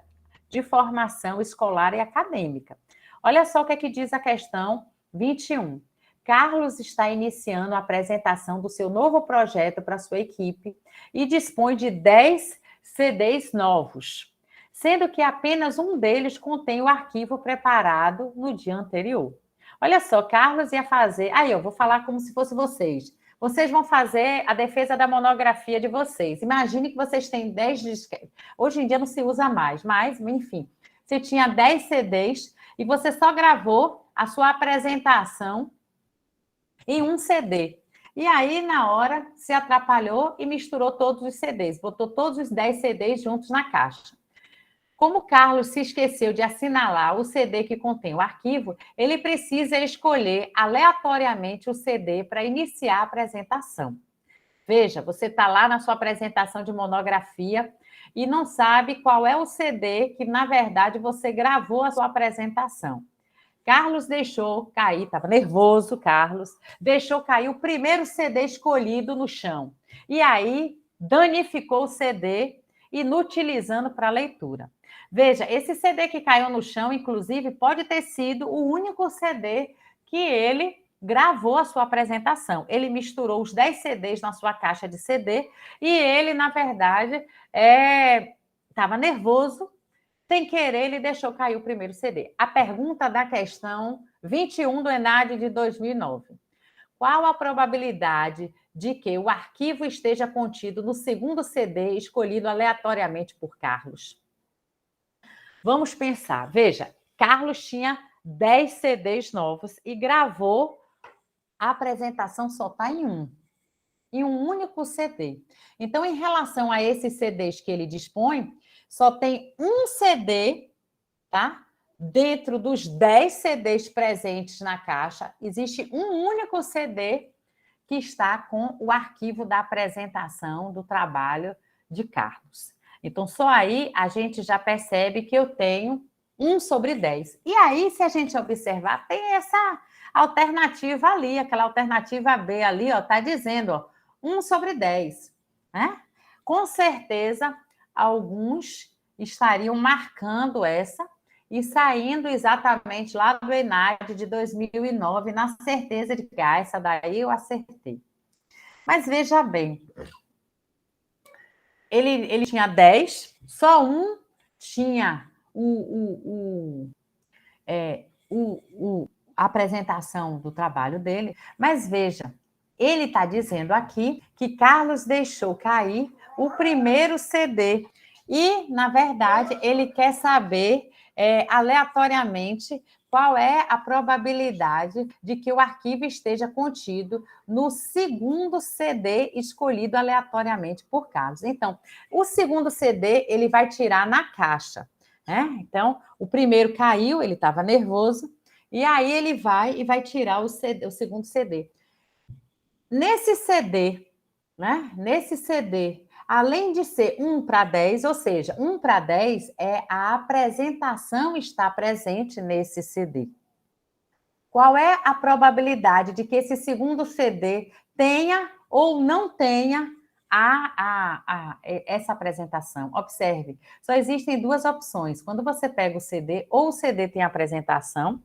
de formação escolar e acadêmica. Olha só o que é que diz a questão 21. Carlos está iniciando a apresentação do seu novo projeto para sua equipe e dispõe de 10 CDs novos, sendo que apenas um deles contém o arquivo preparado no dia anterior. Olha só, Carlos ia fazer... Aí, eu vou falar como se fosse vocês. Vocês vão fazer a defesa da monografia de vocês. Imagine que vocês têm 10 disquetes. Hoje em dia não se usa mais, mas, enfim, você tinha 10 CDs e você só gravou a sua apresentação em um CD. E aí, na hora, se atrapalhou e misturou todos os CDs, botou todos os 10 CDs juntos na caixa. Como o Carlos se esqueceu de assinalar o CD que contém o arquivo, ele precisa escolher aleatoriamente o CD para iniciar a apresentação. Veja, você está lá na sua apresentação de monografia e não sabe qual é o CD que, na verdade, você gravou a sua apresentação. Carlos deixou cair, estava nervoso, Carlos, deixou cair o primeiro CD escolhido no chão. E aí, danificou o CD, inutilizando para a leitura. Veja, esse CD que caiu no chão, inclusive, pode ter sido o único CD que ele gravou a sua apresentação. Ele misturou os 10 CDs na sua caixa de CD e ele, na verdade, estava nervoso. Sem querer, ele deixou cair o primeiro CD. A pergunta da questão 21 do ENAD de 2009. Qual a probabilidade de que o arquivo esteja contido no segundo CD escolhido aleatoriamente por Carlos? Vamos pensar. Veja, Carlos tinha 10 CDs novos e gravou a apresentação só está em um único CD. Então, em relação a esses CDs que ele dispõe, só tem um CD, tá? Dentro dos 10 CDs presentes na caixa, existe um único CD que está com o arquivo da apresentação do trabalho de Carlos. Então, só aí a gente já percebe que eu tenho 1/10. E aí, se a gente observar, tem essa alternativa ali, aquela alternativa B ali, ó, está dizendo, ó, 1/10, né? Com certeza, alguns estariam marcando essa e saindo exatamente lá do ENAD de 2009, na certeza de que essa daí eu acertei. Mas veja bem, ele tinha 10, só um tinha a apresentação do trabalho dele, mas veja, ele está dizendo aqui que Carlos deixou cair o primeiro CD e, na verdade, ele quer saber aleatoriamente qual é a probabilidade de que o arquivo esteja contido no segundo CD escolhido aleatoriamente por Carlos. Então, o segundo CD ele vai tirar na caixa, né? Então, o primeiro caiu, ele estava nervoso, e aí ele vai tirar o segundo CD. Nesse CD, né? Nesse CD, além de ser 1/10, ou seja, 1/10 é a apresentação estar presente nesse CD. Qual é a probabilidade de que esse segundo CD tenha ou não tenha essa apresentação? Observe, só existem duas opções. Quando você pega o CD, ou o CD tem apresentação,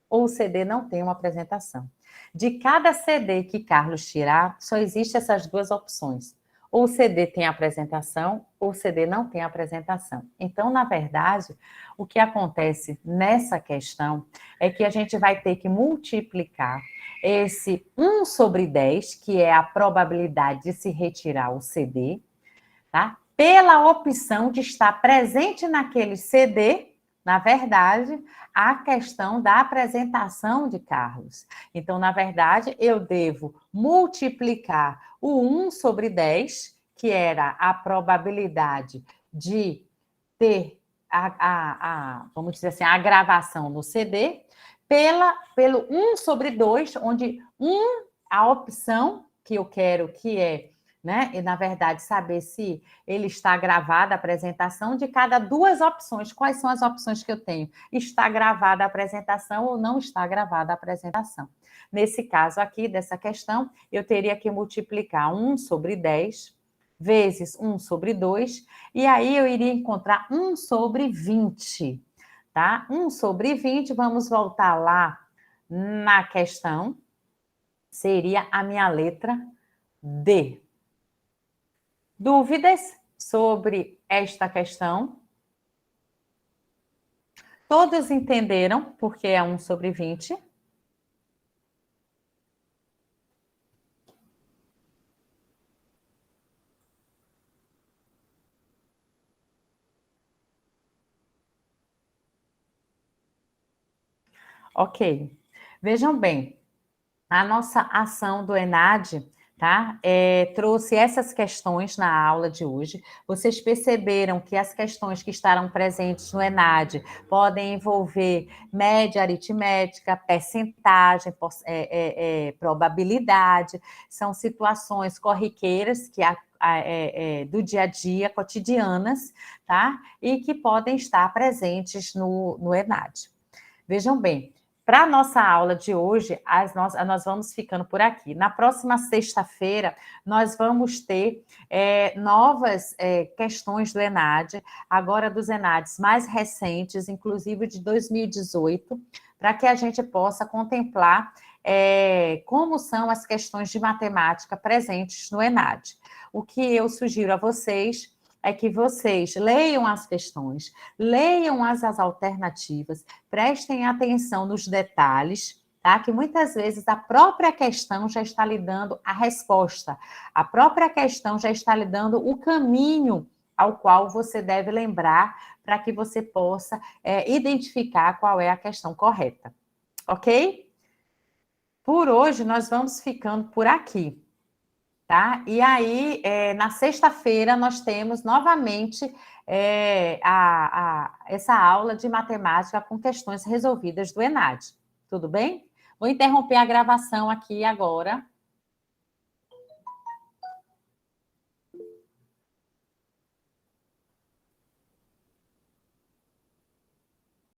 ou o CD não tem uma apresentação. De cada CD que Carlos tirar, só existem essas duas opções. Ou o CD tem apresentação, ou o CD não tem apresentação. Então, na verdade, o que acontece nessa questão é que a gente vai ter que multiplicar esse 1/10, que é a probabilidade de se retirar o CD, tá? Pela opção de estar presente naquele CD, na verdade, a questão da apresentação de Carlos. Então, na verdade, eu devo multiplicar o 1/10, que era a probabilidade de ter vamos dizer assim, a gravação no CD, pelo 1/2, onde a opção que eu quero, que é, né, e na verdade saber se ele está gravada a apresentação, de cada duas opções. Quais são as opções que eu tenho? Está gravada a apresentação ou não está gravada a apresentação? Nesse caso aqui, dessa questão, eu teria que multiplicar 1/10 vezes 1/2, e aí eu iria encontrar 1/20. tá? 1/20, vamos voltar lá na questão, seria a minha letra D. Dúvidas sobre esta questão? Todos entenderam porque é 1/20? Ok. Vejam bem, a nossa ação do ENAD, tá? Trouxe essas questões na aula de hoje. Vocês perceberam que as questões que estarão presentes no ENAD podem envolver média aritmética, percentagem, probabilidade, são situações corriqueiras que do dia a dia, cotidianas, tá? E que podem estar presentes no ENAD. Vejam bem, para a nossa aula de hoje, nós vamos ficando por aqui. Na próxima sexta-feira, nós vamos ter novas questões do ENAD, agora dos ENADs mais recentes, inclusive de 2018, para que a gente possa contemplar como são as questões de matemática presentes no ENAD. O que eu sugiro a vocês é que vocês leiam as questões, leiam as alternativas, prestem atenção nos detalhes, tá? Que muitas vezes a própria questão já está lhe dando a resposta, a própria questão já está lhe dando o caminho ao qual você deve lembrar para que você possa identificar qual é a questão correta, ok? Por hoje, nós vamos ficando por aqui. Tá? E aí, na sexta-feira, nós temos novamente essa aula de matemática com questões resolvidas do ENAD. Tudo bem? Vou interromper a gravação aqui agora.